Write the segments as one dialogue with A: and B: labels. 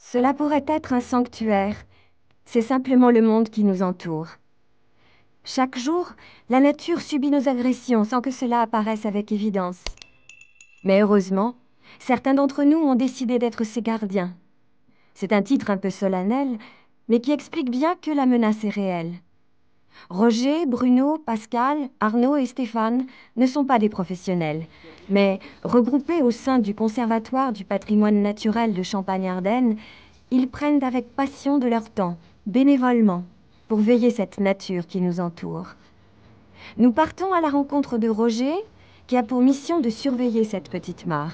A: Cela pourrait être un sanctuaire. C'est simplement le monde qui nous entoure. Chaque jour, la nature subit nos agressions sans que cela apparaisse avec évidence. Mais heureusement, certains d'entre nous ont décidé d'être ses gardiens. C'est un titre un peu solennel, mais qui explique bien que la menace est réelle. Roger, Bruno, Pascal, Arnaud et Stéphane ne sont pas des professionnels, mais regroupés au sein du Conservatoire du patrimoine naturel de Champagne-Ardenne, ils prennent avec passion de leur temps, bénévolement, pour veiller cette nature qui nous entoure. Nous partons à la rencontre de Roger, qui a pour mission de surveiller cette petite mare.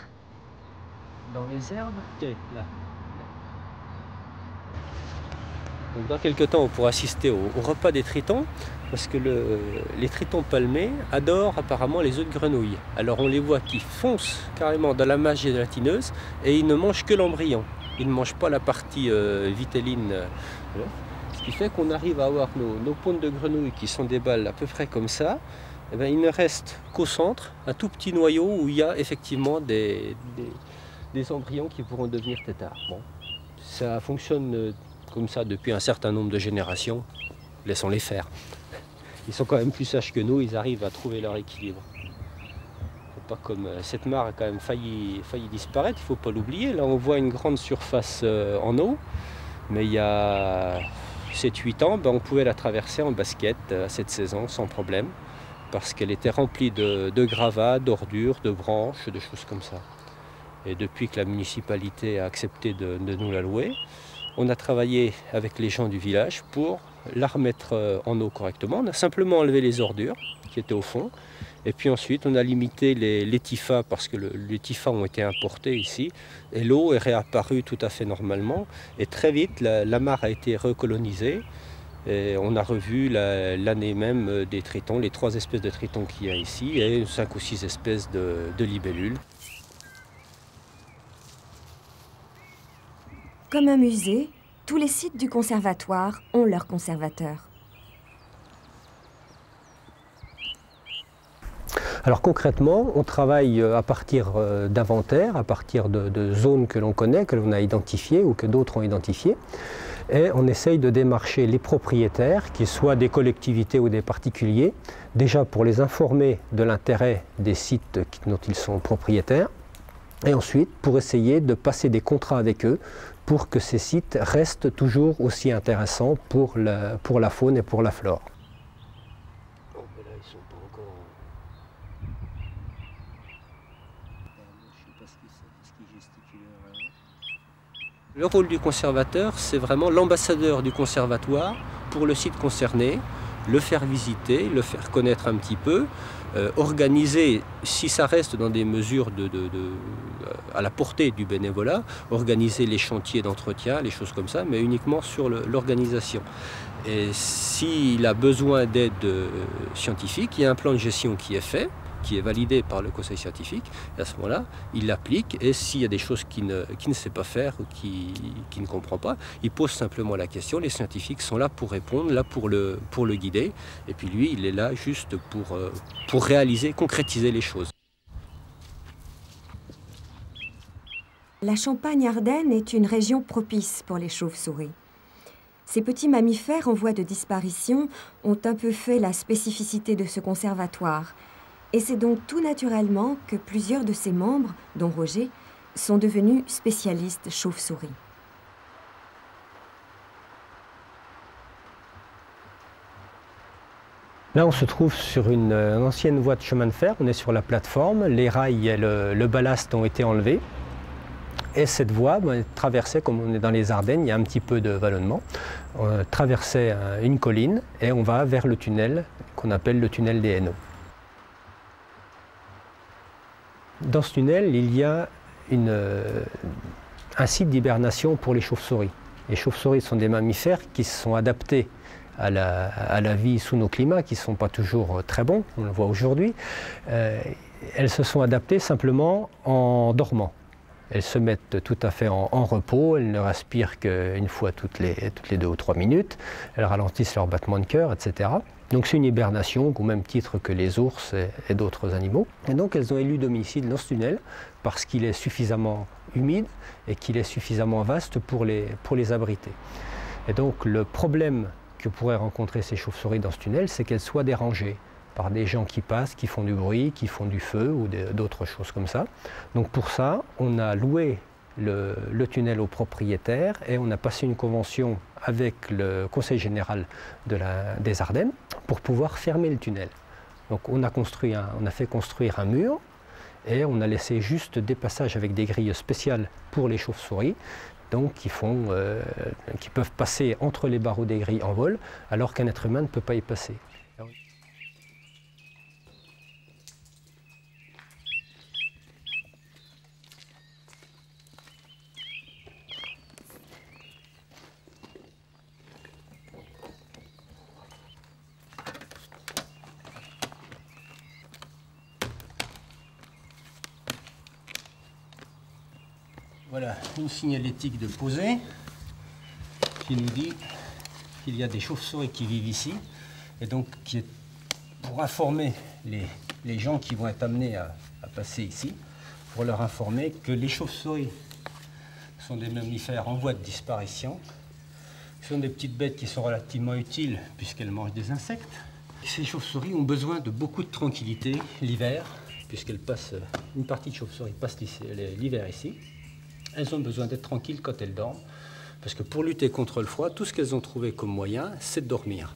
B: Dans les herbes, là. Donc dans quelques temps, on pourra assister au repas des tritons, parce que les tritons palmés adorent apparemment les œufs de grenouille. Alors on les voit qui foncent carrément dans la masse gélatineuse et ils ne mangent que l'embryon. Ils ne mangent pas la partie vitelline. Ce qui fait qu'on arrive à avoir nos pontes de grenouille qui sont des balles à peu près comme ça. Et bien, il ne reste qu'au centre un tout petit noyau où il y a effectivement des embryons qui pourront devenir têtards. Bon, ça fonctionne comme ça depuis un certain nombre de générations. Laissons-les faire. Ils sont quand même plus sages que nous, ils arrivent à trouver leur équilibre. Pas comme cette mare a quand même failli disparaître, il ne faut pas l'oublier. Là on voit une grande surface en eau, mais il y a 7-8 ans, on pouvait la traverser en basket à cette saison sans problème, parce qu'elle était remplie de gravats, d'ordures, de branches, de choses comme ça. Et depuis que la municipalité a accepté de nous la louer, on a travaillé avec les gens du village pour la remettre en eau correctement. On a simplement enlevé les ordures qui étaient au fond. Et puis ensuite, on a limité les TIFA parce que les TIFA ont été importés ici. Et l'eau est réapparue tout à fait normalement. Et très vite, la mare a été recolonisée. Et on a revu l'année même des tritons, les 3 espèces de tritons qu'il y a ici et 5 ou 6 espèces de libellules.
A: Comme un musée, tous les sites du conservatoire ont leur conservateur.
B: Alors concrètement, on travaille à partir d'inventaires, à partir de zones que l'on connaît, que l'on a identifiées ou que d'autres ont identifiées. Et on essaye de démarcher les propriétaires, qu'ils soient des collectivités ou des particuliers, déjà pour les informer de l'intérêt des sites dont ils sont propriétaires, et ensuite pour essayer de passer des contrats avec eux pour que ces sites restent toujours aussi intéressants pour la faune et pour la flore. Le rôle du conservateur, c'est vraiment l'ambassadeur du conservatoire pour le site concerné, le faire visiter, le faire connaître un petit peu, organiser, si ça reste dans des mesures à la portée du bénévolat, organiser les chantiers d'entretien, les choses comme ça, mais uniquement sur l'organisation. Et s'il a besoin d'aide scientifique, il y a un plan de gestion qui est fait, qui est validé par le conseil scientifique, et à ce moment-là, il l'applique, et s'il y a des choses qu'il ne sait pas faire ou qu'il ne comprend pas, il pose simplement la question, les scientifiques sont là pour répondre, là pour le guider, et puis lui, il est là juste pour réaliser, concrétiser les choses.
A: La Champagne-Ardenne est une région propice pour les chauves-souris. Ces petits mammifères en voie de disparition ont un peu fait la spécificité de ce conservatoire. Et c'est donc tout naturellement que plusieurs de ses membres, dont Roger, sont devenus spécialistes chauves-souris.
B: Là, on se trouve sur une ancienne voie de chemin de fer. On est sur la plateforme. Les rails et le ballast ont été enlevés. Et cette voie traversait, comme on est dans les Ardennes, il y a un petit peu de vallonnement, traversait une colline et on va vers le tunnel qu'on appelle le tunnel des Hainaut. Dans ce tunnel, il y a un site d'hibernation pour les chauves-souris. Les chauves-souris sont des mammifères qui se sont adaptés à la vie sous nos climats, qui ne sont pas toujours très bons, on le voit aujourd'hui. Elles se sont adaptées simplement en dormant. Elles se mettent tout à fait en repos, elles ne respirent qu'une fois toutes les 2 ou 3 minutes, elles ralentissent leur battement de cœur, etc. Donc c'est une hibernation au même titre que les ours et d'autres animaux. Et donc elles ont élu domicile dans ce tunnel parce qu'il est suffisamment humide et qu'il est suffisamment vaste pour les abriter. Et donc le problème que pourraient rencontrer ces chauves-souris dans ce tunnel, c'est qu'elles soient dérangées par des gens qui passent, qui font du bruit, qui font du feu ou d'autres choses comme ça. Donc pour ça, on a loué le tunnel au propriétaire et on a passé une convention avec le Conseil général des Ardennes pour pouvoir fermer le tunnel. Donc on a fait construire un mur et on a laissé juste des passages avec des grilles spéciales pour les chauves-souris, donc qui peuvent passer entre les barreaux des grilles en vol, alors qu'un être humain ne peut pas y passer. Voilà une signalétique de posée qui nous dit qu'il y a des chauves-souris qui vivent ici et donc qui est pour informer les gens qui vont être amenés à passer ici, pour leur informer que les chauves-souris sont des mammifères en voie de disparition. Ce sont des petites bêtes qui sont relativement utiles puisqu'elles mangent des insectes. Ces chauves-souris ont besoin de beaucoup de tranquillité l'hiver, puisqu'elles passent, une partie de chauves-souris passe l'hiver ici. Elles ont besoin d'être tranquilles quand elles dorment, parce que pour lutter contre le froid, tout ce qu'elles ont trouvé comme moyen, c'est de dormir.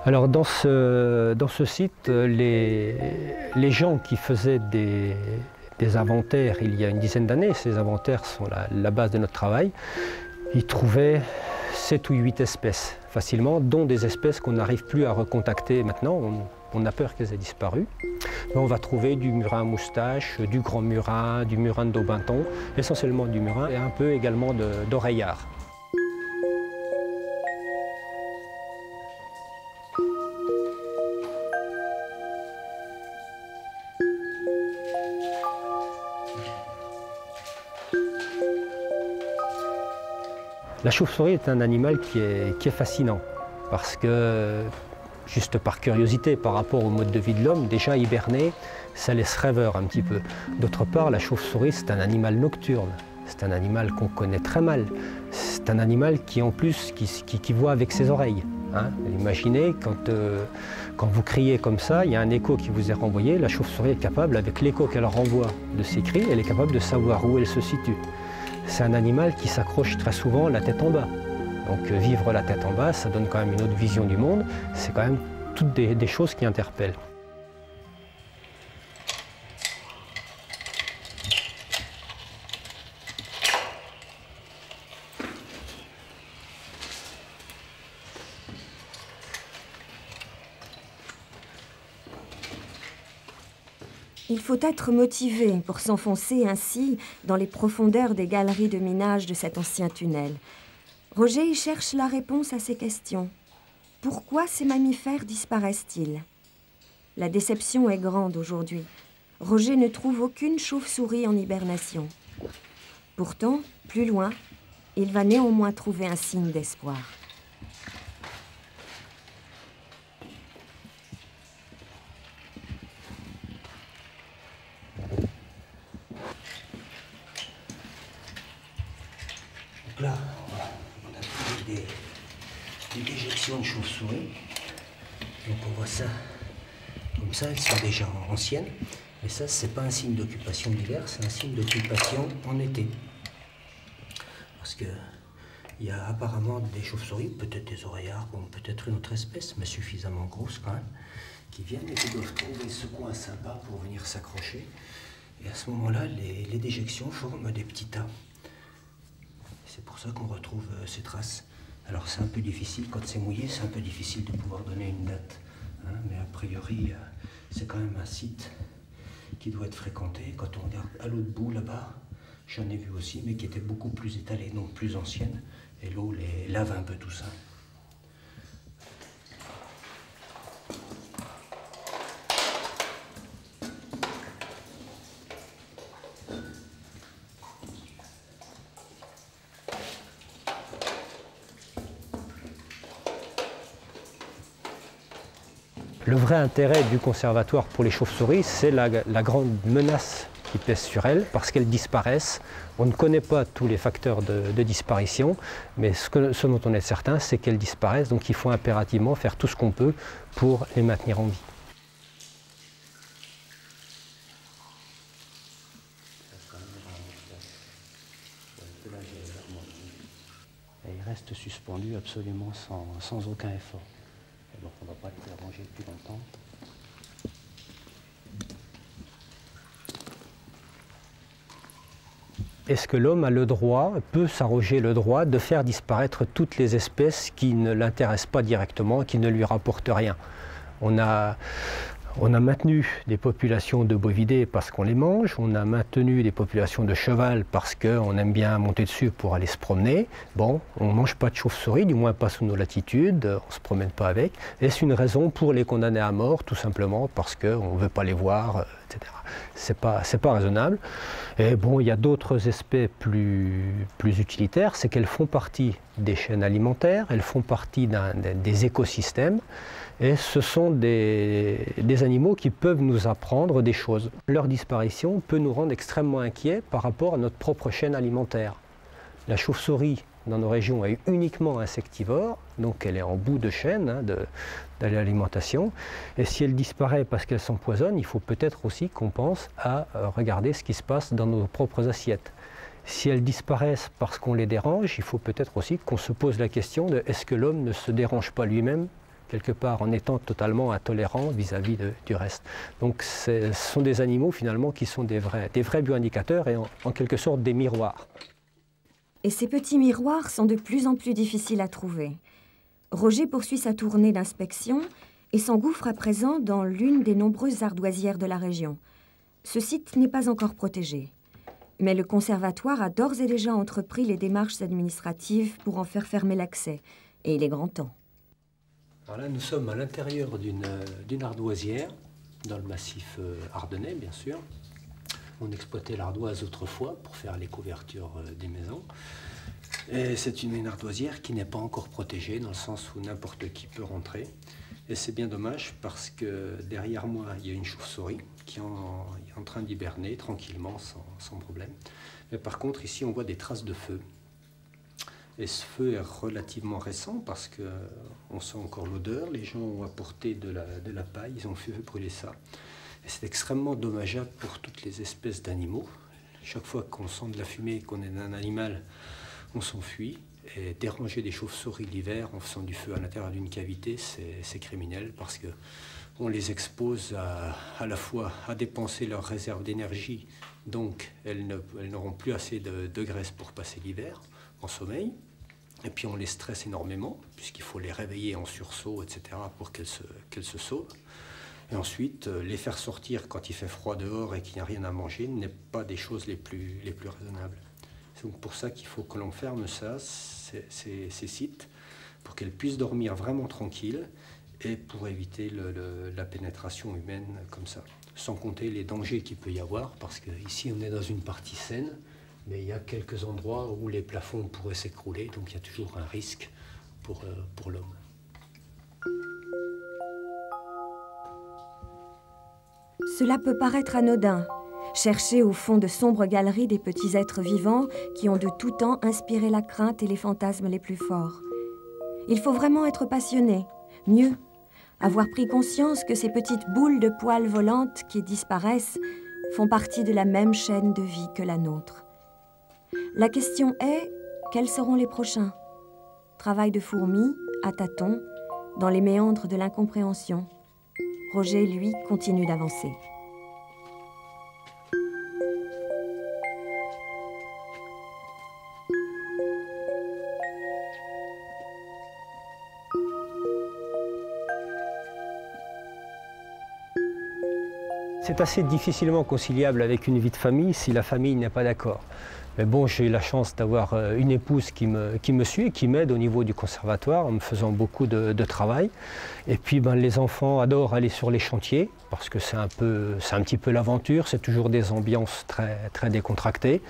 B: Alors dans ce site, les gens qui faisaient des inventaires il y a une dizaine d'années, ces inventaires sont la base de notre travail, ils trouvaient 7 ou 8 espèces facilement, dont des espèces qu'on n'arrive plus à recontacter maintenant, on a peur qu'elles aient disparu. Mais on va trouver du murin à moustache, du grand murin, du murin de daubinton, essentiellement du murin et un peu également d'oreillard. La chauve-souris est un animal qui est fascinant parce que, juste par curiosité par rapport au mode de vie de l'homme, déjà hiberner, ça laisse rêveur un petit peu. D'autre part, la chauve-souris, c'est un animal nocturne, c'est un animal qu'on connaît très mal. C'est un animal qui, en plus, qui voit avec ses oreilles. Hein. Imaginez, quand vous criez comme ça, il y a un écho qui vous est renvoyé, la chauve-souris est capable, avec l'écho qu'elle renvoie de ses cris, elle est capable de savoir où elle se situe. C'est un animal qui s'accroche très souvent la tête en bas. Donc vivre la tête en bas, ça donne quand même une autre vision du monde. C'est quand même toutes des choses qui interpellent.
A: Il faut être motivé pour s'enfoncer ainsi dans les profondeurs des galeries de minage de cet ancien tunnel. Roger y cherche la réponse à ces questions. Pourquoi ces mammifères disparaissent-ils? La déception est grande aujourd'hui. Roger ne trouve aucune chauve-souris en hibernation. Pourtant, plus loin, il va néanmoins trouver un signe d'espoir.
B: Là, on a trouvé des déjections de chauves-souris. Donc on voit ça comme ça, elles sont déjà anciennes. Et ça, c'est pas un signe d'occupation d'hiver, c'est un signe d'occupation en été. Parce que il y a apparemment des chauves-souris, peut-être des oreillards, bon, peut-être une autre espèce, mais suffisamment grosse quand même, qui viennent et qui doivent trouver ce coin sympa pour venir s'accrocher. Et à ce moment-là, les déjections forment des petits tas. C'est pour ça qu'on retrouve ces traces. Alors c'est un peu difficile, quand c'est mouillé, c'est un peu difficile de pouvoir donner une date. Hein, mais a priori, c'est quand même un site qui doit être fréquenté. Quand on regarde à l'autre bout là-bas, J'en ai vu aussi, mais qui étaient beaucoup plus étalées, donc plus anciennes. Et l'eau les lave un peu tout ça. Le vrai intérêt du conservatoire pour les chauves-souris, c'est la grande menace qui pèse sur elles, parce qu'elles disparaissent. On ne connaît pas tous les facteurs de disparition, mais ce dont on est certain, c'est qu'elles disparaissent, donc il faut impérativement faire tout ce qu'on peut pour les maintenir en vie. Et il reste suspendu absolument sans aucun effort. Et donc on ne va pas le déranger depuis longtemps. Est-ce que l'homme a le droit, peut s'arroger le droit de faire disparaître toutes les espèces qui ne l'intéressent pas directement, qui ne lui rapportent rien? On a maintenu des populations de bovidés parce qu'on les mange, on a maintenu des populations de cheval parce qu'on aime bien monter dessus pour aller se promener. Bon, on ne mange pas de chauve-souris, du moins pas sous nos latitudes, on ne se promène pas avec. Est-ce une raison pour les condamner à mort, tout simplement parce qu'on ne veut pas les voir, etc. C'est pas raisonnable. Et bon, il y a d'autres aspects plus utilitaires, c'est qu'elles font partie des chaînes alimentaires, elles font partie des écosystèmes. Et ce sont des animaux qui peuvent nous apprendre des choses. Leur disparition peut nous rendre extrêmement inquiets par rapport à notre propre chaîne alimentaire. La chauve-souris, dans nos régions, est uniquement insectivore, donc elle est en bout de chaîne de l'alimentation. Et si elle disparaît parce qu'elle s'empoisonne, il faut peut-être aussi qu'on pense à regarder ce qui se passe dans nos propres assiettes. Si elles disparaissent parce qu'on les dérange, il faut peut-être aussi qu'on se pose la question de est-ce que l'homme ne se dérange pas lui-même quelque part en étant totalement intolérant vis-à-vis du reste. Donc ce sont des animaux finalement qui sont des vrais bioindicateurs et en quelque sorte des miroirs.
A: Et ces petits miroirs sont de plus en plus difficiles à trouver. Roger poursuit sa tournée d'inspection et s'engouffre à présent dans l'une des nombreuses ardoisières de la région. Ce site n'est pas encore protégé. Mais le conservatoire a d'ores et déjà entrepris les démarches administratives pour en faire fermer l'accès. Et il est grand temps.
B: Alors là, nous sommes à l'intérieur d'une ardoisière, dans le massif ardennais, bien sûr. On exploitait l'ardoise autrefois pour faire les couvertures des maisons. Et c'est une ardoisière qui n'est pas encore protégée, dans le sens où n'importe qui peut rentrer. Et c'est bien dommage parce que derrière moi, il y a une chauve-souris qui est en train d'hiberner tranquillement, sans problème. Mais par contre, ici, on voit des traces de feu. Et ce feu est relativement récent parce qu'on sent encore l'odeur. Les gens ont apporté de la paille, ils ont fait brûler ça. Et c'est extrêmement dommageable pour toutes les espèces d'animaux. Chaque fois qu'on sent de la fumée et qu'on est un animal, on s'enfuit. Et déranger des chauves-souris l'hiver en faisant du feu à l'intérieur d'une cavité, c'est criminel parce qu'on les expose à la fois à dépenser leur réserve d'énergie, donc elles n'auront plus assez de graisse pour passer l'hiver en sommeil. Et puis on les stresse énormément, puisqu'il faut les réveiller en sursaut, etc., pour qu'elles se sauvent. Et ensuite, les faire sortir quand il fait froid dehors et qu'il n'y a rien à manger n'est pas des choses les plus raisonnables. C'est donc pour ça qu'il faut que l'on ferme ces sites, pour qu'elles puissent dormir vraiment tranquilles et pour éviter la pénétration humaine comme ça. Sans compter les dangers qu'il peut y avoir, parce qu'ici on est dans une partie saine, mais il y a quelques endroits où les plafonds pourraient s'écrouler, donc il y a toujours un risque pour l'homme.
A: Cela peut paraître anodin. Chercher au fond de sombres galeries des petits êtres vivants qui ont de tout temps inspiré la crainte et les fantasmes les plus forts. Il faut vraiment être passionné. Mieux, avoir pris conscience que ces petites boules de poils volantes qui disparaissent font partie de la même chaîne de vie que la nôtre. La question est, quels seront les prochains? Travail de fourmi, à tâtons, dans les méandres de l'incompréhension. Roger, lui, continue d'avancer.
B: C'est assez difficilement conciliable avec une vie de famille si la famille n'est pas d'accord. Mais bon, j'ai eu la chance d'avoir une épouse qui me suit et qui m'aide au niveau du conservatoire en me faisant beaucoup de travail. Et puis les enfants adorent aller sur les chantiers parce que c'est un petit peu l'aventure, c'est toujours des ambiances très, très décontractées.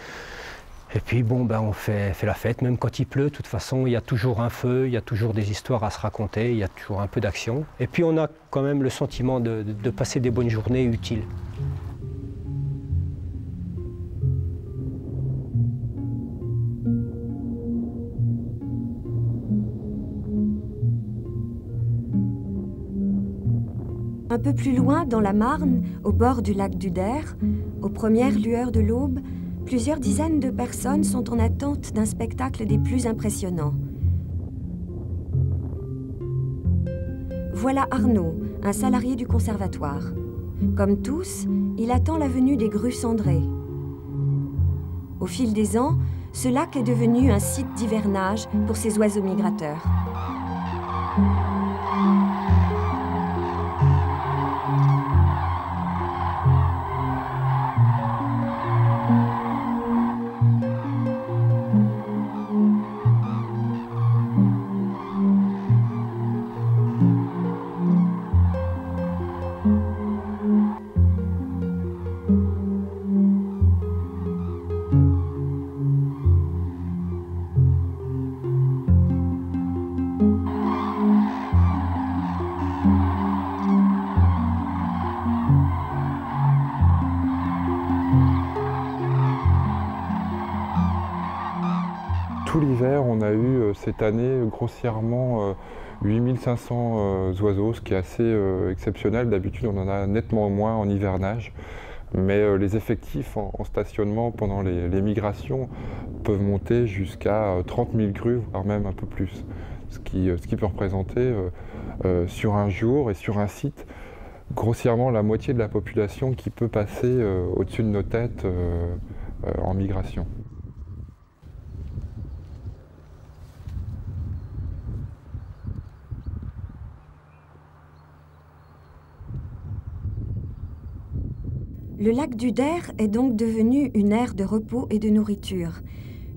B: Et puis on fait la fête, même quand il pleut, de toute façon il y a toujours un feu, il y a toujours des histoires à se raconter, il y a toujours un peu d'action. Et puis on a quand même le sentiment de passer des bonnes journées utiles.
A: Un peu plus loin, dans la Marne, au bord du lac du Der, aux premières lueurs de l'aube, plusieurs dizaines de personnes sont en attente d'un spectacle des plus impressionnants. Voilà Arnaud, un salarié du conservatoire. Comme tous, il attend la venue des grues cendrées. Au fil des ans, ce lac est devenu un site d'hivernage pour ces oiseaux migrateurs.
C: Tout l'hiver, on a eu cette année grossièrement 8500 oiseaux, ce qui est assez exceptionnel. D'habitude, on en a nettement moins en hivernage. Mais les effectifs en stationnement pendant les migrations peuvent monter jusqu'à 30 000 grues, voire même un peu plus. Ce qui peut représenter sur un jour et sur un site grossièrement la moitié de la population qui peut passer au-dessus de nos têtes en migration.
A: Le lac du Der est donc devenu une aire de repos et de nourriture,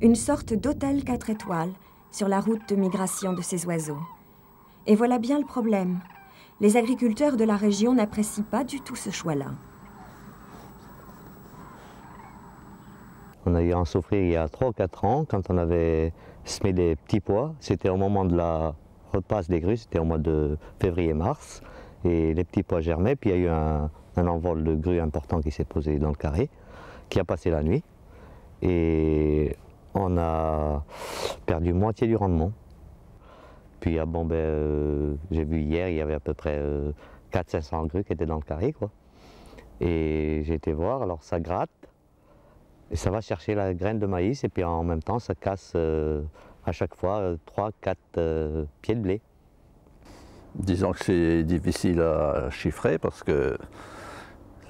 A: une sorte d'hôtel 4 étoiles sur la route de migration de ces oiseaux. Et voilà bien le problème. Les agriculteurs de la région n'apprécient pas du tout ce choix-là.
D: On a eu à en souffrir il y a 3 ou 4 ans, quand on avait semé des petits pois. C'était au moment de la repasse des grues, c'était au mois de février-mars. Et les petits pois germaient, puis il y a eu un envol de grues important qui s'est posé dans le carré, qui a passé la nuit. Et on a perdu moitié du rendement. Puis j'ai vu hier, il y avait à peu près 400-500 grues qui étaient dans le carré, quoi. Et j'ai été voir, alors ça gratte, et ça va chercher la graine de maïs, et puis en même temps ça casse à chaque fois 3-4 pieds de blé.
E: Disons que c'est difficile à chiffrer parce que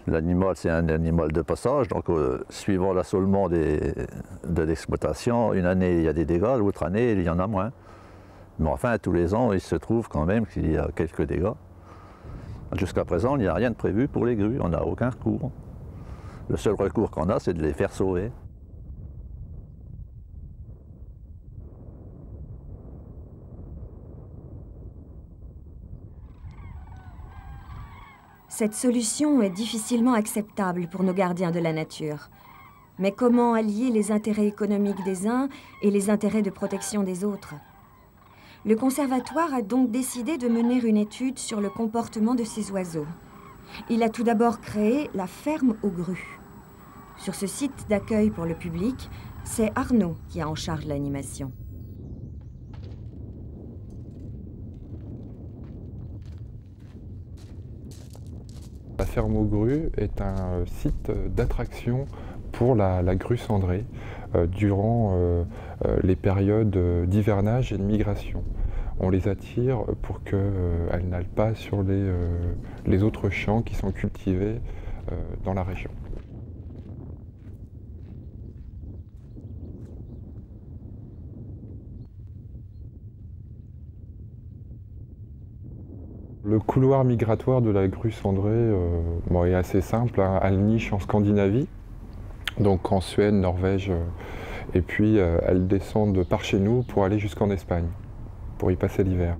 E: l'animal c'est un animal de passage, donc suivant l'assolement de l'exploitation, une année il y a des dégâts, l'autre année il y en a moins. Mais enfin tous les ans il se trouve quand même qu'il y a quelques dégâts. Jusqu'à présent il n'y a rien de prévu pour les grues, on n'a aucun recours. Le seul recours qu'on a c'est de les faire sauver.
A: Cette solution est difficilement acceptable pour nos gardiens de la nature. Mais comment allier les intérêts économiques des uns et les intérêts de protection des autres? Le conservatoire a donc décidé de mener une étude sur le comportement de ces oiseaux. Il a tout d'abord créé la ferme aux grues. Sur ce site d'accueil pour le public, c'est Arnaud qui a en charge l'animation.
C: La ferme aux grues est un site d'attraction pour la grue cendrée durant les périodes d'hivernage et de migration. On les attire pour qu'elles n'aillent pas sur les autres champs qui sont cultivés dans la région. Le couloir migratoire de la grue cendrée est assez simple, hein. Elle niche en Scandinavie, donc en Suède, Norvège, et puis elle descend par chez nous pour aller jusqu'en Espagne, pour y passer l'hiver.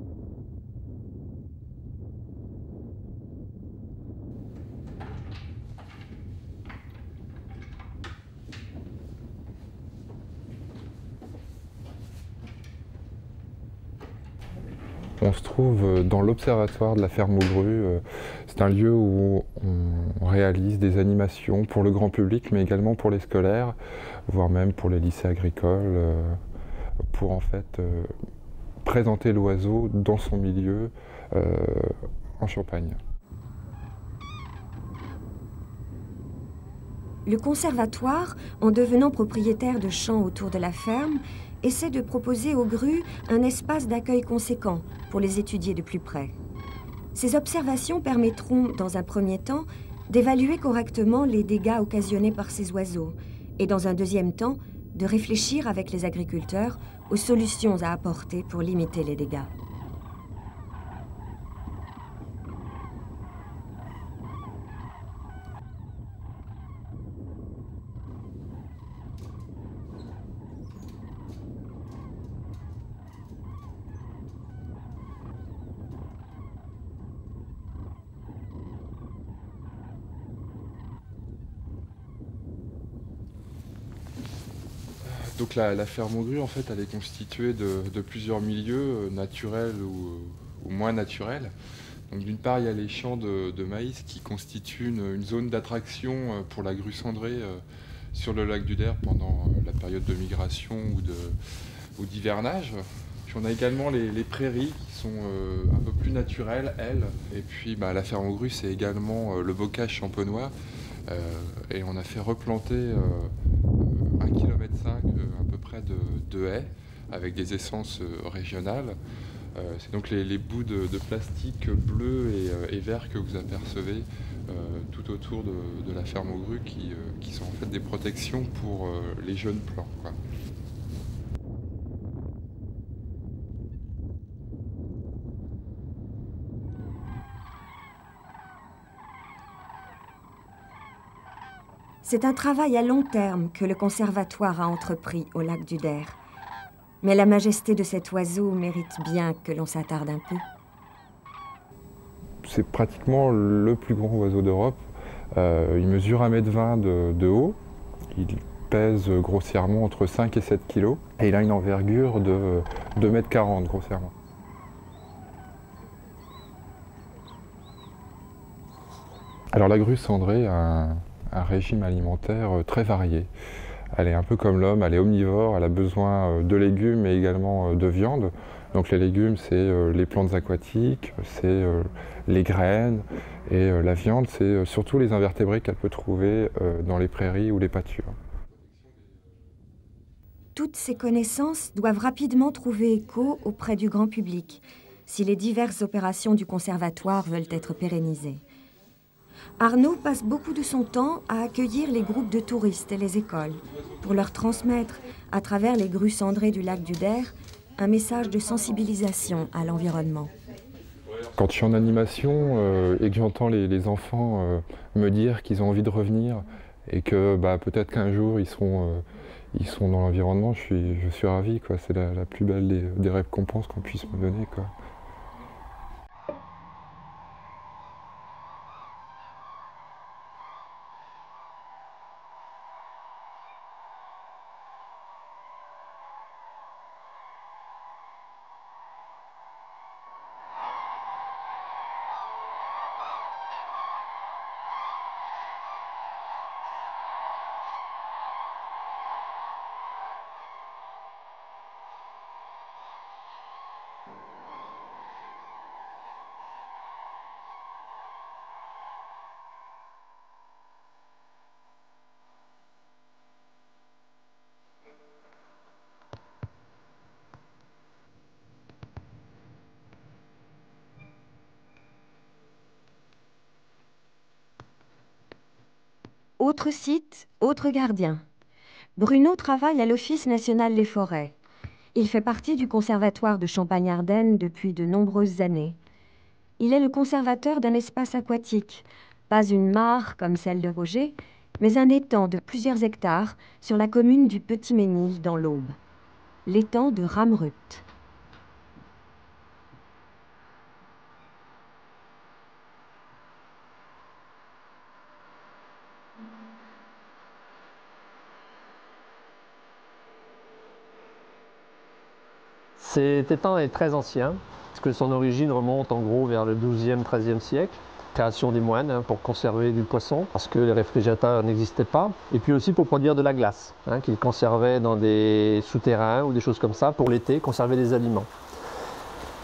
C: On se trouve dans l'observatoire de la ferme aux grues. C'est un lieu où on réalise des animations pour le grand public, mais également pour les scolaires, voire même pour les lycées agricoles, pour en fait présenter l'oiseau dans son milieu en Champagne.
A: Le conservatoire, en devenant propriétaire de champs autour de la ferme, essaie de proposer aux grues un espace d'accueil conséquent pour les étudier de plus près. Ces observations permettront, dans un premier temps, d'évaluer correctement les dégâts occasionnés par ces oiseaux et, dans un deuxième temps, de réfléchir avec les agriculteurs aux solutions à apporter pour limiter les dégâts.
C: Donc la ferme aux grues, en fait, elle est constituée de plusieurs milieux naturels ou moins naturels. Donc d'une part, il y a les champs de maïs qui constituent une zone d'attraction pour la grue cendrée sur le lac du Der pendant la période de migration ou d'hivernage. Puis on a également les prairies qui sont un peu plus naturelles, elles. Et puis la ferme aux grues, c'est également le bocage champenois. Et on a fait replanter 1,5 km à peu près de haies avec des essences régionales. C'est donc les bouts de plastique bleu et vert que vous apercevez tout autour de la ferme aux grues qui sont en fait des protections pour les jeunes plants, quoi.
A: C'est un travail à long terme que le conservatoire a entrepris au lac du Der. Mais la majesté de cet oiseau mérite bien que l'on s'attarde un peu.
C: C'est pratiquement le plus grand oiseau d'Europe. Il mesure 1,20 m de haut. Il pèse grossièrement entre 5 et 7 kg. Et il a une envergure de 2,40 m grossièrement. Alors la grue cendrée a un régime alimentaire très varié. Elle est un peu comme l'homme, elle est omnivore, elle a besoin de légumes mais également de viande. Donc les légumes, c'est les plantes aquatiques, c'est les graines, et la viande, c'est surtout les invertébrés qu'elle peut trouver dans les prairies ou les pâtures.
A: Toutes ces connaissances doivent rapidement trouver écho auprès du grand public si les diverses opérations du conservatoire veulent être pérennisées. Arnaud passe beaucoup de son temps à accueillir les groupes de touristes et les écoles pour leur transmettre, à travers les grues cendrées du lac du Der, un message de sensibilisation à l'environnement.
C: Quand je suis en animation et que j'entends les enfants me dire qu'ils ont envie de revenir et que peut-être qu'un jour ils sont dans l'environnement, je suis ravi, quoi. C'est la plus belle des récompenses qu'on puisse me donner, quoi.
A: Autre site, autre gardien. Bruno travaille à l'Office national des forêts. Il fait partie du conservatoire de Champagne-Ardenne depuis de nombreuses années. Il est le conservateur d'un espace aquatique, pas une mare comme celle de Roger, mais un étang de plusieurs hectares sur la commune du Petit-Ménil dans l'Aube. L'étang de Ramrupt.
F: Cet étang est très ancien, parce que son origine remonte en gros vers le XIIe, XIIIe siècle. Création des moines pour conserver du poisson, parce que les réfrigérateurs n'existaient pas. Et puis aussi pour produire de la glace, qu'ils conservaient dans des souterrains ou des choses comme ça, pour l'été, conserver des aliments.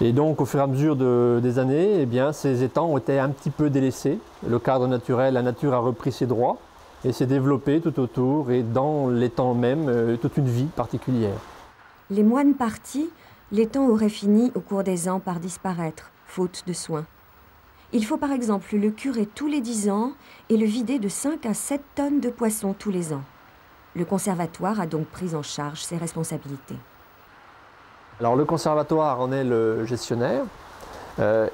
F: Et donc au fur et à mesure des années, eh bien, ces étangs ont été un petit peu délaissés. Le cadre naturel, la nature a repris ses droits et s'est développée tout autour et dans l'étang même, toute une vie particulière.
A: Les moines partis, l'étang aurait fini au cours des ans par disparaître, faute de soins. Il faut par exemple le curer tous les 10 ans et le vider de 5 à 7 tonnes de poissons tous les ans. Le conservatoire a donc pris en charge ses responsabilités.
F: Alors le conservatoire en est le gestionnaire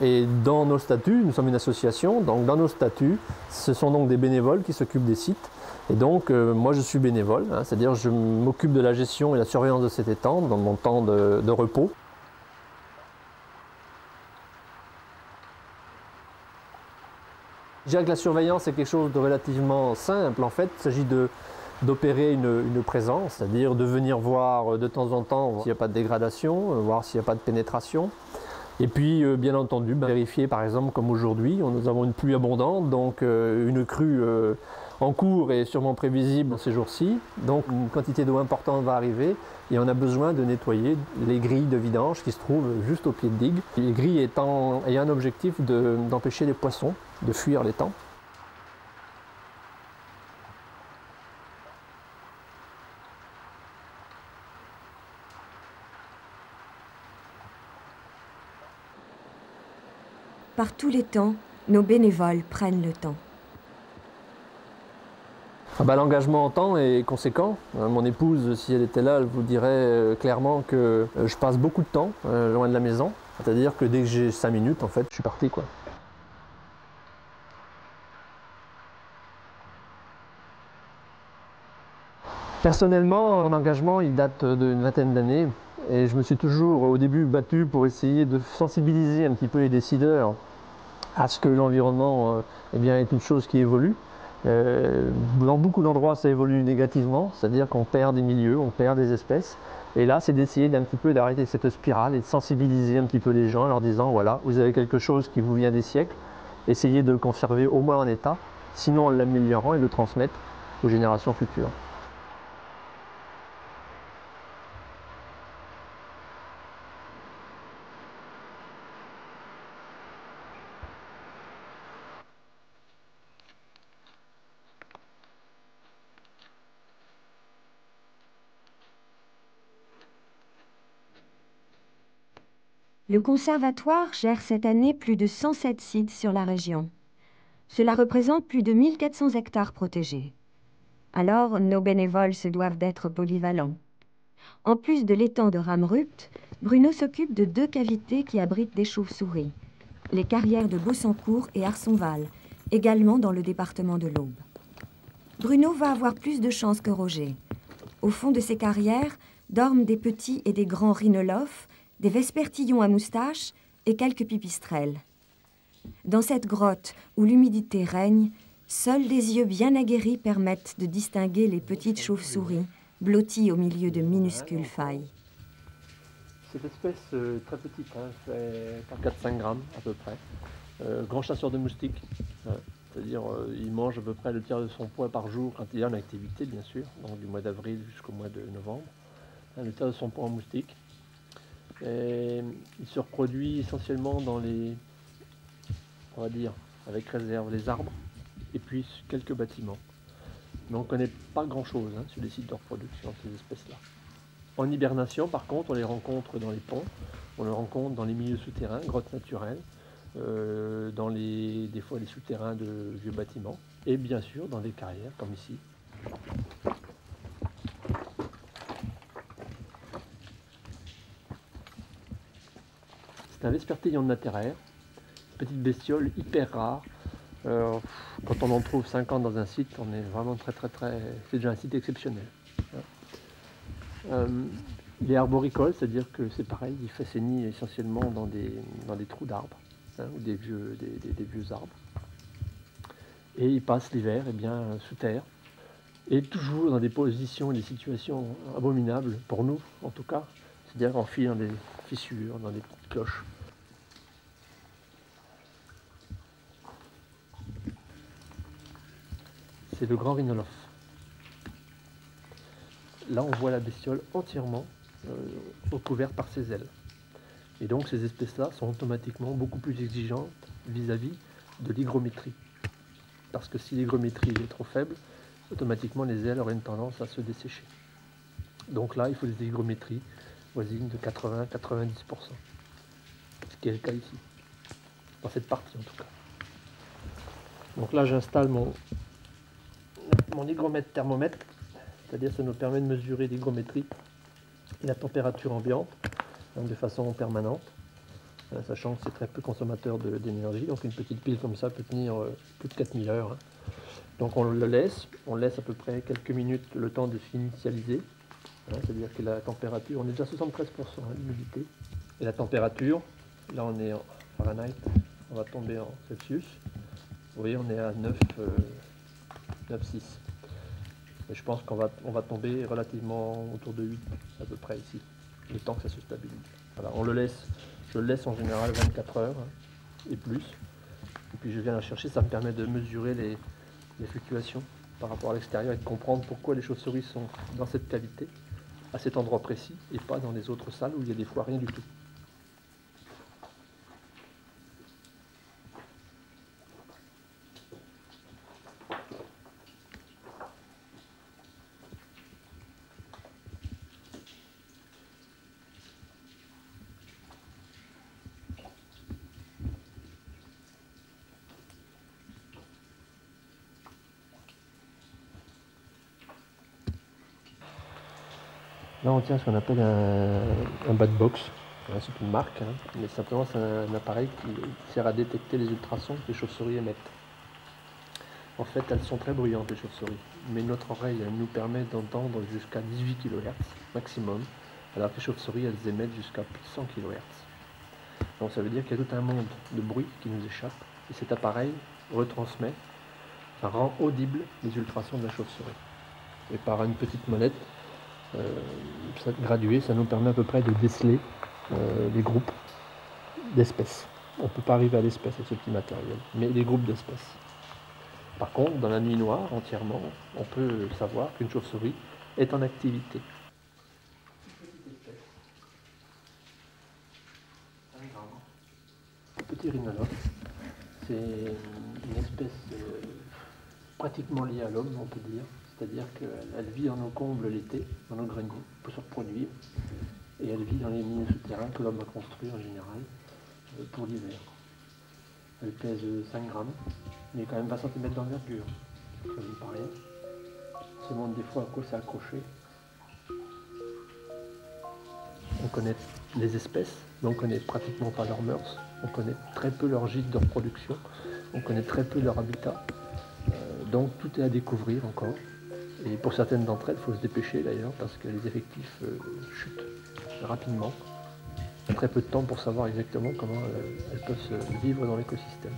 F: et dans nos statuts, nous sommes une association, donc dans nos statuts, ce sont donc des bénévoles qui s'occupent des sites. Et donc moi je suis bénévole, c'est-à-dire je m'occupe de la gestion et la surveillance de cet étang dans mon temps de repos. Je dirais que la surveillance est quelque chose de relativement simple. En fait, il s'agit d'opérer une présence, c'est-à-dire de venir voir de temps en temps s'il n'y a pas de dégradation, voir s'il n'y a pas de pénétration. Et puis, bien entendu, vérifier par exemple comme aujourd'hui, nous avons une pluie abondante, donc une crue en cours est sûrement prévisible ces jours-ci. Donc une quantité d'eau importante va arriver et on a besoin de nettoyer les grilles de vidange qui se trouvent juste au pied de digue. Les grilles ayant un objectif d'empêcher les poissons de fuir l'étang.
A: Par tous les temps, nos bénévoles prennent le temps.
F: L'engagement en temps est conséquent. Mon épouse, si elle était là, elle vous dirait clairement que je passe beaucoup de temps loin de la maison. C'est-à-dire que dès que j'ai 5 minutes, en fait, je suis parti, quoi. Personnellement, mon engagement, il date d'une vingtaine d'années. Et je me suis toujours, au début, battu pour essayer de sensibiliser un petit peu les décideurs à ce que l'environnement est une chose qui évolue. Dans beaucoup d'endroits, ça évolue négativement, c'est-à-dire qu'on perd des milieux, on perd des espèces. Et là, c'est d'essayer d'un petit peu d'arrêter cette spirale et de sensibiliser un petit peu les gens en leur disant, voilà, vous avez quelque chose qui vous vient des siècles, essayez de le conserver au moins en état, sinon en l'améliorant et le transmettre aux générations futures.
A: Le conservatoire gère cette année plus de 107 sites sur la région. Cela représente plus de 1400 hectares protégés. Alors, nos bénévoles se doivent d'être polyvalents. En plus de l'étang de Ramrupt, Bruno s'occupe de 2 cavités qui abritent des chauves-souris, les carrières de Bossancourt et Arsonval, également dans le département de l'Aube. Bruno va avoir plus de chance que Roger. Au fond de ces carrières dorment des petits et des grands rhinolophes, des vespertillons à moustache et quelques pipistrelles. Dans cette grotte où l'humidité règne, seuls des yeux bien aguerris permettent de distinguer les petites chauves-souris blotties au milieu de minuscules failles.
F: Cette espèce très petite, fait 4-5 grammes à peu près. Grand chasseur de moustiques, c'est-à-dire il mange à peu près le tiers de son poids par jour quand il est en activité, bien sûr, donc du mois d'avril jusqu'au mois de novembre. Le tiers de son poids en moustiques. Et il se reproduit essentiellement dans les, on va dire, avec réserve, les arbres et puis quelques bâtiments. Mais on ne connaît pas grand-chose sur les sites de reproduction de ces espèces-là. En hibernation, par contre, on les rencontre dans les ponts, on les rencontre dans les milieux souterrains, grottes naturelles, dans des fois les souterrains de vieux bâtiments, et bien sûr dans des carrières, comme ici. C'est un vespertillon nateraire petites bestioles hyper rares. Quand on en trouve 50 dans un site, on est vraiment c'est déjà un site exceptionnel. Il est arboricole, c'est-à-dire que c'est pareil, il fait ses nids essentiellement dans des trous d'arbres, ou des vieux arbres. Et il passe l'hiver sous terre, et toujours dans des positions et des situations abominables, pour nous en tout cas, c'est-à-dire qu'on file dans des fissures, dans des petites cloches. C'est le grand rhinolophe. Là, on voit la bestiole entièrement recouverte par ses ailes. Et donc, ces espèces-là sont automatiquement beaucoup plus exigeantes vis-à-vis de l'hygrométrie. Parce que si l'hygrométrie est trop faible, automatiquement, les ailes auraient une tendance à se dessécher. Donc là, il faut des hygrométries voisines de 80-90%. Ce qui est le cas ici. Dans cette partie, en tout cas. Donc là, j'installe mon hygromètre thermomètre, c'est-à-dire ça nous permet de mesurer l'hygrométrie et la température ambiante de façon permanente, sachant que c'est très peu consommateur d'énergie, donc une petite pile comme ça peut tenir plus de 4000 heures. Donc on le laisse, à peu près quelques minutes le temps de s'initialiser, c'est-à-dire que la température, on est déjà à 73% d'humidité, et la température, là on est en Fahrenheit, on va tomber en Celsius, vous voyez on est à 9,6. Mais je pense qu'on va tomber relativement autour de 8 à peu près ici, le temps que ça se stabilise. Voilà, je le laisse en général 24 heures et plus. Et puis je viens la chercher, ça me permet de mesurer les fluctuations par rapport à l'extérieur et de comprendre pourquoi les chauves-souris sont dans cette cavité, à cet endroit précis, et pas dans les autres salles où il y a des fois rien du tout. Là on tient ce qu'on appelle un bad box, c'est une marque, mais simplement c'est un appareil qui sert à détecter les ultrasons que les chauves-souris émettent. En fait elles sont très bruyantes les chauves-souris, mais notre oreille elle nous permet d'entendre jusqu'à 18 kHz maximum, alors que les chauves-souris elles émettent jusqu'à plus de 100 kHz. Donc ça veut dire qu'il y a tout un monde de bruit qui nous échappe, et cet appareil retransmet, ça rend audible les ultrasons de la chauve-souris. Et par une petite molette, gradué, ça nous permet à peu près de déceler les groupes d'espèces. On ne peut pas arriver à l'espèce avec ce petit matériel, mais les groupes d'espèces. Par contre, dans la nuit noire, entièrement, on peut savoir qu'une chauve-souris est en activité. Petit rhinolophe, c'est une espèce pratiquement liée à l'homme, on peut dire. C'est-à-dire qu'elle vit dans nos combles l'été, dans nos greniers, pour se reproduire, et elle vit dans les mines souterrains que l'homme a construits en général pour l'hiver. Elle pèse 5 grammes, mais quand même 20 cm d'envergure, ça ne pas rien. On se demande des fois à quoi c'est accroché. On connaît les espèces, mais on ne connaît pratiquement pas leurs mœurs, on connaît très peu leur gîte de reproduction, on connaît très peu leur habitat, donc tout est à découvrir encore. Et pour certaines d'entre elles, il faut se dépêcher d'ailleurs, parce que les effectifs chutent rapidement. Il y a très peu de temps pour savoir exactement comment elles peuvent se vivre dans l'écosystème.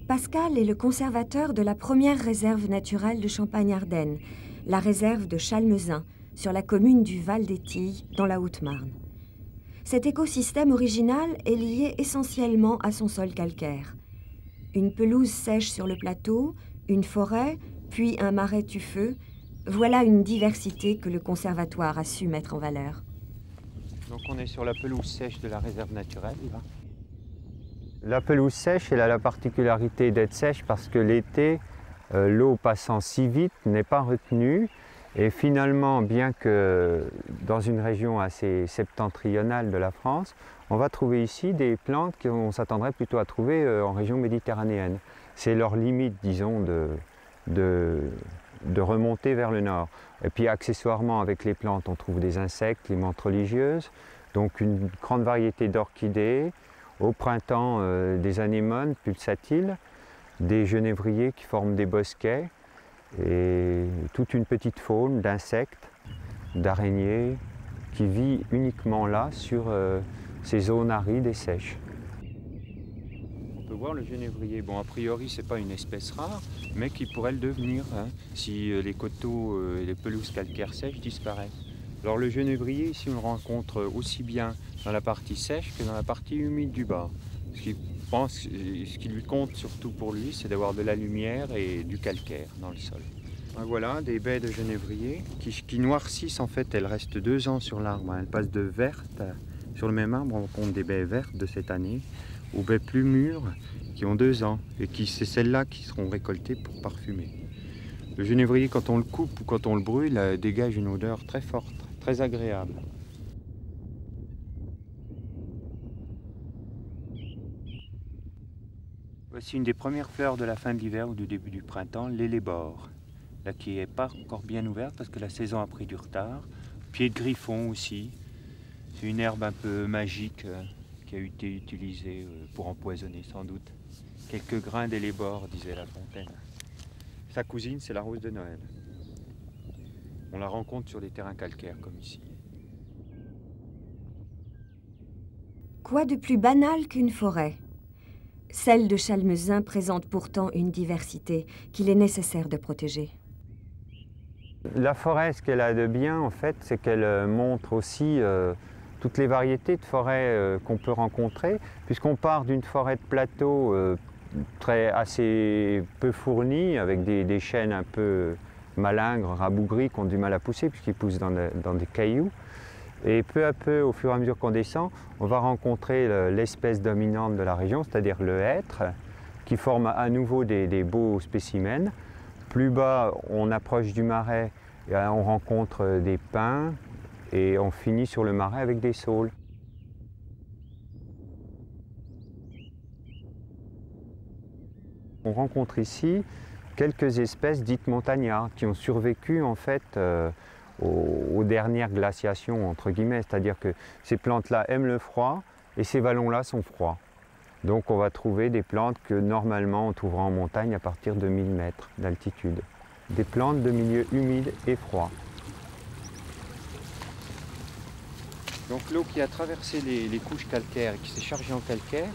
A: Pascal est le conservateur de la première réserve naturelle de Champagne-Ardenne, la réserve de Chalmezin, sur la commune du Val-d'Étille, dans la Haute-Marne. Cet écosystème original est lié essentiellement à son sol calcaire. Une pelouse sèche sur le plateau, une forêt, puis un marais tufeux, voilà une diversité que le conservatoire a su mettre en valeur.
G: Donc on est sur la pelouse sèche de la réserve naturelle. La pelouse sèche, elle a la particularité d'être sèche parce que l'été, l'eau passant si vite n'est pas retenue. Et finalement, bien que dans une région assez septentrionale de la France, on va trouver ici des plantes qu'on s'attendrait plutôt à trouver en région méditerranéenne. C'est leur limite, disons, de de remonter vers le nord. Et puis accessoirement avec les plantes, on trouve des insectes, les menthes religieuses, donc une grande variété d'orchidées. Au printemps, des anémones pulsatiles, des genévriers qui forment des bosquets et toute une petite faune d'insectes, d'araignées qui vit uniquement là sur ces zones arides et sèches. On peut voir le genévrier. Bon, a priori, ce n'est pas une espèce rare, mais qui pourrait le devenir hein, si les coteaux et les pelouses calcaires sèches disparaissent. Alors le genévrier, ici, on le rencontre aussi bien dans la partie sèche que dans la partie humide du bas. Ce qui lui compte surtout pour lui, c'est d'avoir de la lumière et du calcaire dans le sol. Voilà des baies de genévrier qui noircissent en fait, elles restent 2 ans sur l'arbre. Elles passent de vertes, sur le même arbre on compte des baies vertes de cette année, aux baies plus mûres qui ont 2 ans et c'est celles-là qui seront récoltées pour parfumer. Le genévrier quand on le coupe ou quand on le brûle dégage une odeur très forte, très agréable. Voici une des premières fleurs de la fin de l'hiver ou du début du printemps, l'hellébore. Là qui n'est pas encore bien ouverte parce que la saison a pris du retard. Pied de griffon aussi. C'est une herbe un peu magique qui a été utilisée pour empoisonner sans doute. Quelques grains d'hellébore, disait La Fontaine. Sa cousine, c'est la rose de Noël. On la rencontre sur des terrains calcaires comme ici.
A: Quoi de plus banal qu'une forêt? Celle de Chalmezun présente pourtant une diversité qu'il est nécessaire de protéger.
G: La forêt, ce qu'elle a de bien, en fait, c'est qu'elle montre aussi toutes les variétés de forêts qu'on peut rencontrer, puisqu'on part d'une forêt de plateau assez peu fournie, avec des chênes un peu malingres, rabougris, qui ont du mal à pousser, puisqu'ils poussent dans des cailloux. Et peu à peu, au fur et à mesure qu'on descend, on va rencontrer l'espèce dominante de la région, c'est-à-dire le hêtre, qui forme à nouveau des beaux spécimens. Plus bas, on approche du marais, et on rencontre des pins et on finit sur le marais avec des saules. On rencontre ici quelques espèces dites montagnardes qui ont survécu en fait aux dernières glaciations entre guillemets, c'est-à-dire que ces plantes-là aiment le froid et ces vallons-là sont froids. Donc on va trouver des plantes que normalement on trouvera en montagne à partir de 1000 mètres d'altitude. Des plantes de milieu humide et froid. Donc l'eau qui a traversé les couches calcaires et qui s'est chargée en calcaire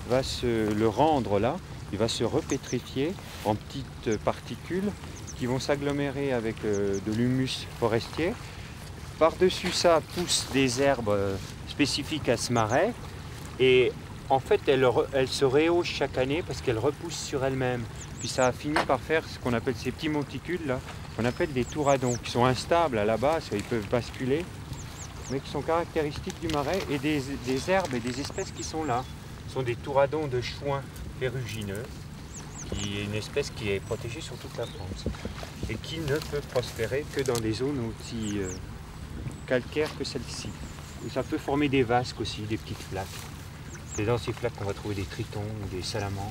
G: va le rendre là, il va se repétrifier en petites particules qui vont s'agglomérer avec de l'humus forestier. Par-dessus ça poussent des herbes spécifiques à ce marais et en fait elles se rehaussent chaque année parce qu'elles repoussent sur elles-mêmes. Puis ça a fini par faire ce qu'on appelle ces petits monticules là, qu'on appelle des touradons, qui sont instables à la base, ils peuvent basculer, mais qui sont caractéristiques du marais et des herbes et des espèces qui sont là. Ce sont des touradons de choin ferrugineux, qui est une espèce qui est protégée sur toute la France et qui ne peut prospérer que dans des zones aussi calcaires que celle-ci. Ça peut former des vasques aussi, des petites flaques. C'est dans ces flaques qu'on va trouver des tritons ou des salamandres.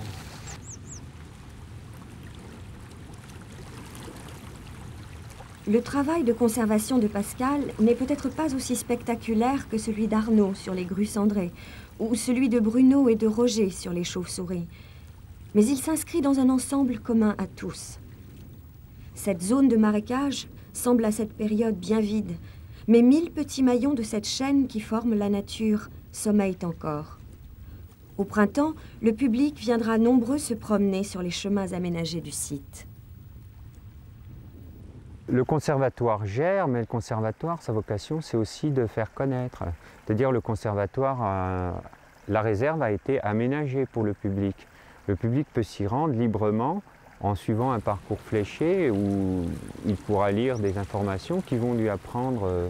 A: Le travail de conservation de Pascal n'est peut-être pas aussi spectaculaire que celui d'Arnaud sur les grues cendrées, ou celui de Bruno et de Roger sur les chauves-souris. Mais il s'inscrit dans un ensemble commun à tous. Cette zone de marécage semble à cette période bien vide, mais 1000 petits maillons de cette chaîne qui forment la nature sommeillent encore. Au printemps, le public viendra nombreux se promener sur les chemins aménagés du site.
G: Le conservatoire gère, mais le conservatoire, sa vocation, c'est aussi de faire connaître. C'est-à-dire le conservatoire, la réserve a été aménagée pour le public. Le public peut s'y rendre librement en suivant un parcours fléché où il pourra lire des informations qui vont lui apprendre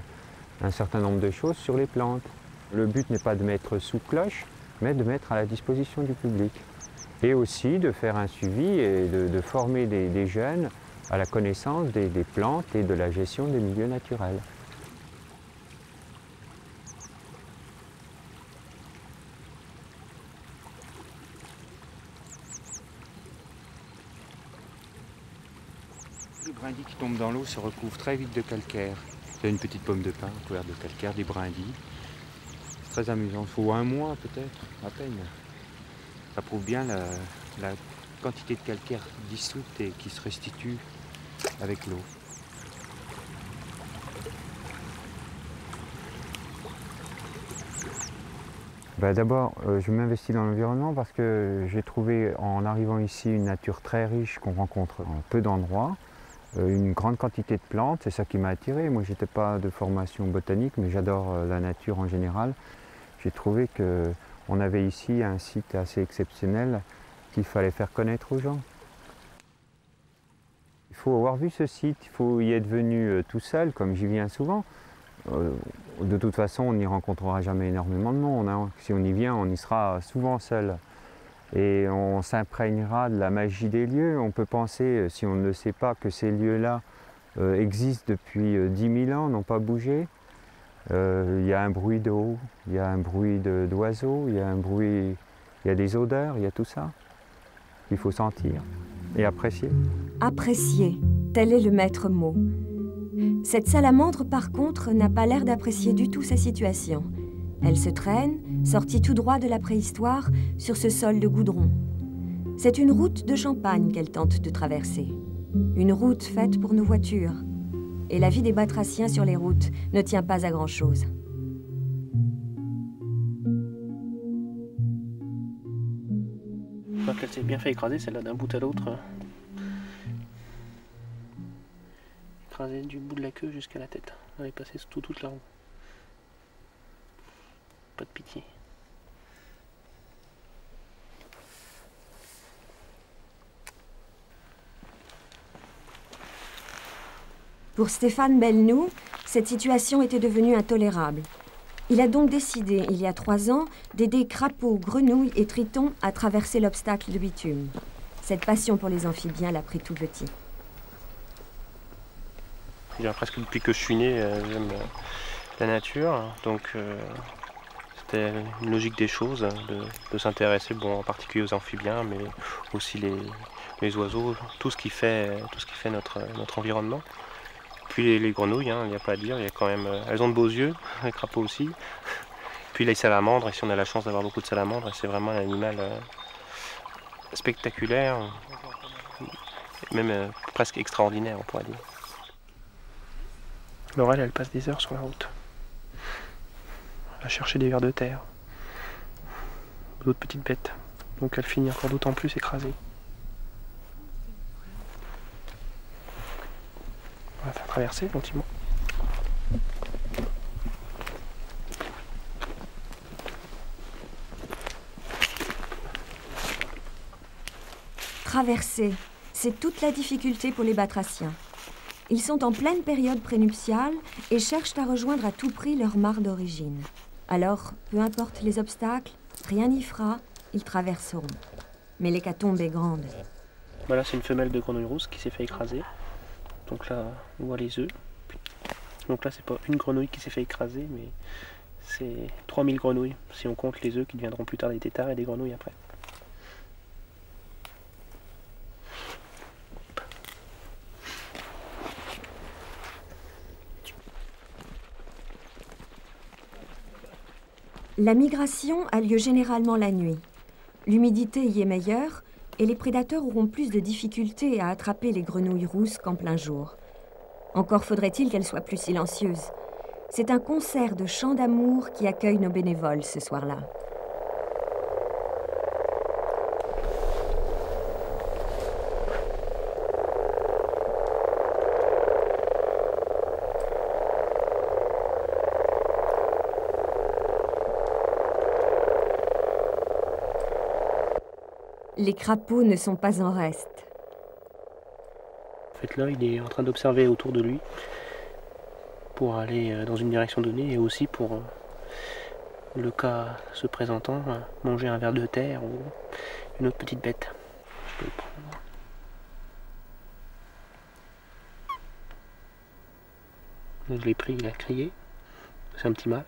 G: un certain nombre de choses sur les plantes. Le but n'est pas de mettre sous cloche, mais de mettre à la disposition du public. Et aussi de faire un suivi et de former des jeunes à la connaissance des plantes et de la gestion des milieux naturels. Les brindilles qui tombent dans l'eau se recouvrent très vite de calcaire. Il y a une petite pomme de pin couverte de calcaire, des brindilles. C'est très amusant. Il faut un mois peut-être, à peine. Ça prouve bien la quantité de calcaire dissoute et qui se restitue avec l'eau. D'abord, je m'investis dans l'environnement parce que j'ai trouvé en arrivant ici une nature très riche qu'on rencontre en peu d'endroits, une grande quantité de plantes, c'est ça qui m'a attiré. Moi, je n'étais pas de formation botanique, mais j'adore la nature en général. J'ai trouvé qu'on avait ici un site assez exceptionnel qu'il fallait faire connaître aux gens. Il faut avoir vu ce site, il faut y être venu tout seul, comme j'y viens souvent. De toute façon, on n'y rencontrera jamais énormément de monde, hein. Si on y vient, on y sera souvent seul. Et on s'imprégnera de la magie des lieux. On peut penser, si on ne le sait pas, que ces lieux-là existent depuis 10 000 ans, n'ont pas bougé. Il y a un bruit d'eau, il y a un bruit d'oiseaux, il y a un bruit, il y a des odeurs, il y a tout ça qu'il faut sentir et apprécier.
A: Apprécier, tel est le maître mot. Cette salamandre, par contre, n'a pas l'air d'apprécier du tout sa situation. Elle se traîne, sortie tout droit de la préhistoire, sur ce sol de goudron. C'est une route de Champagne qu'elle tente de traverser. Une route faite pour nos voitures. Et la vie des batraciens sur les routes ne tient pas à grand-chose.
H: Donc elle s'est bien fait écraser, celle-là, d'un bout à l'autre. Écraser du bout de la queue jusqu'à la tête. Elle est passée toute la roue. Pas de pitié.
A: Pour Stéphane Belnou, cette situation était devenue intolérable. Il a donc décidé, il y a 3 ans, d'aider crapauds, grenouilles et tritons à traverser l'obstacle de bitume. Cette passion pour les amphibiens l'a pris tout petit.
H: Presque depuis que je suis né, j'aime la nature, donc c'était une logique des choses de s'intéresser, bon, en particulier aux amphibiens, mais aussi les oiseaux, tout ce qui fait notre environnement. Puis les grenouilles, il n'y a pas à dire, il y a quand même, elles ont de beaux yeux, les crapauds aussi. Puis les salamandres, et si on a la chance d'avoir beaucoup de salamandres, c'est vraiment un animal spectaculaire, même presque extraordinaire, on pourrait dire. Laurel, elle passe des heures sur la route. Elle va chercher des vers de terre, d'autres petites bêtes. Donc elle finit encore d'autant plus écrasée. On va faire traverser gentiment.
A: Traverser, c'est toute la difficulté pour les batraciens. Ils sont en pleine période prénuptiale et cherchent à rejoindre à tout prix leur mare d'origine. Alors, peu importe les obstacles, rien n'y fera, ils traverseront. Mais l'hécatombe est grande.
H: Voilà, c'est une femelle de grenouille rousse qui s'est fait écraser. Donc là, on voit les œufs. Donc là, c'est pas une grenouille qui s'est fait écraser, mais c'est 3000 grenouilles, si on compte les œufs qui deviendront plus tard des têtards et des grenouilles après.
A: La migration a lieu généralement la nuit. L'humidité y est meilleure et les prédateurs auront plus de difficultés à attraper les grenouilles rousses qu'en plein jour. Encore faudrait-il qu'elles soient plus silencieuses. C'est un concert de chants d'amour qui accueille nos bénévoles ce soir-là. Les crapauds ne sont pas en reste.
H: En fait, là, il est en train d'observer autour de lui pour aller dans une direction donnée et aussi pour, le cas se présentant, manger un ver de terre ou une autre petite bête. Je peux le prendre. Je l'ai pris, il a crié. C'est un petit mâle.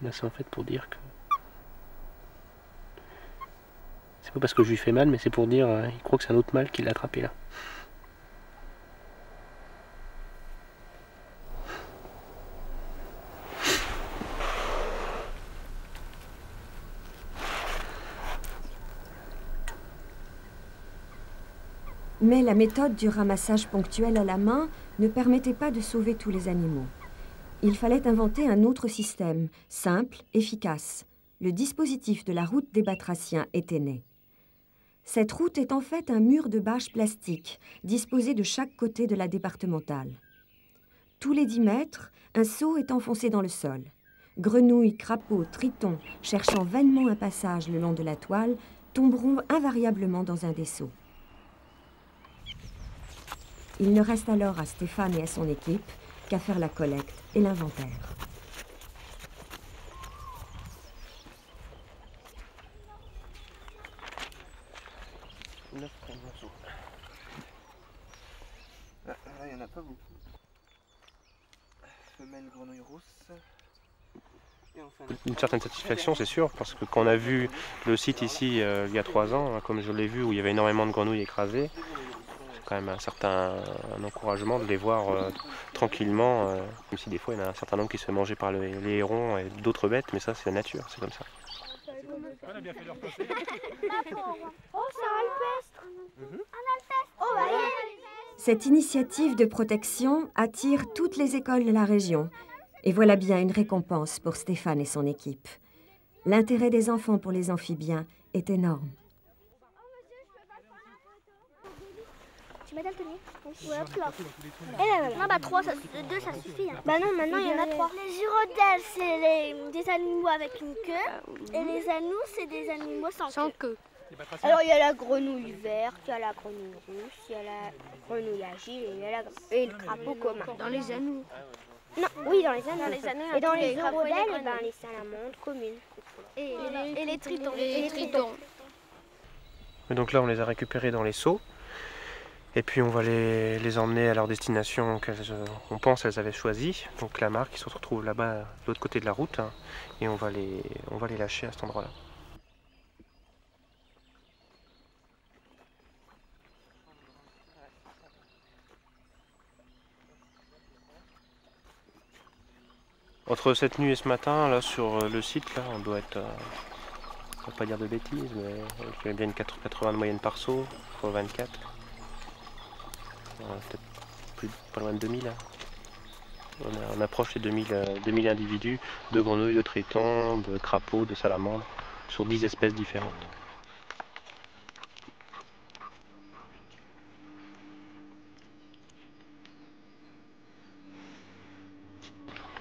H: Là, c'est en fait pour dire que C'est pas parce que je lui fais mal, mais c'est pour dire, il croit que c'est un autre mâle qui l'a attrapé là.
A: Mais la méthode du ramassage ponctuel à la main ne permettait pas de sauver tous les animaux. Il fallait inventer un autre système, simple, efficace. Le dispositif de la route des batraciens était né. Cette route est en fait un mur de bâches plastiques, disposé de chaque côté de la départementale. Tous les 10 mètres, un seau est enfoncé dans le sol. Grenouilles, crapauds, tritons, cherchant vainement un passage le long de la toile, tomberont invariablement dans un des seaux. Il ne reste alors à Stéphane et à son équipe qu'à faire la collecte et l'inventaire.
H: Là,
I: il n'y en a pas beaucoup. Femelle grenouille rousse.
H: Une certaine satisfaction, c'est sûr, parce que quand on a vu le site ici il y a 3 ans, comme je l'ai vu, où il y avait énormément de grenouilles écrasées, c'est quand même un encouragement de les voir tranquillement, même si des fois il y en a un certain nombre qui se fait manger par les hérons et d'autres bêtes, mais ça c'est la nature, c'est comme ça.
J: On a bien fait leur passer.
K: Oh, c'est un alpestre. Oh, bah,
A: Cette initiative de protection attire toutes les écoles de la région. Et voilà bien une récompense pour Stéphane et son équipe. L'intérêt des enfants pour les amphibiens est énorme.
K: Tu m'aides à le tenir? Ouais, hop là. Non, bah 3, 2 ça suffit. Hein. Bah non, maintenant il y en a 3. Les hirondelles, c'est des animaux avec une queue. Et les anous, c'est des animaux sans queue. Alors il y a la grenouille verte, il y a la grenouille rousse, il y a la grenouille agile et le crapaud commun. Dans les anous? Non, oui, dans les anous. Et dans les hirondelles, ben, les salamandres communes. Et les tritons. Et les tritons.
H: Et donc là on les a récupérés dans les seaux. Et puis on va les emmener à leur destination qu'on pense qu'elles avaient choisie. Donc la marque qui se retrouve là-bas, de l'autre côté de la route. Hein, et on va les lâcher à cet endroit-là. Entre cette nuit et ce matin, là sur le site, là, on doit être, on va pas dire de bêtises, mais il y a bien une 80 de moyenne par saut, x 24. Peut-être pas loin de 2000. Hein. On approche les 2000 individus de grenouilles, de tritons, de crapauds, de salamandres, sur 10 espèces différentes.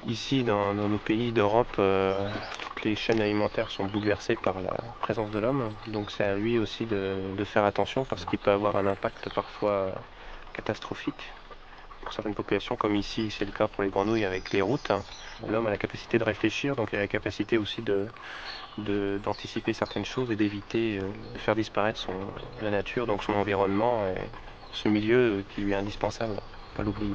H: Ici, dans nos pays d'Europe, toutes les chaînes alimentaires sont bouleversées par la présence de l'homme. Donc c'est à lui aussi de faire attention parce qu'il peut avoir un impact parfois catastrophique. Pour certaines populations, comme ici, c'est le cas pour les grenouilles avec les routes. L'homme a la capacité de réfléchir, donc il a la capacité aussi d'anticiper certaines choses et d'éviter de faire disparaître la nature, donc son environnement et ce milieu qui lui est indispensable, pas l'oublier.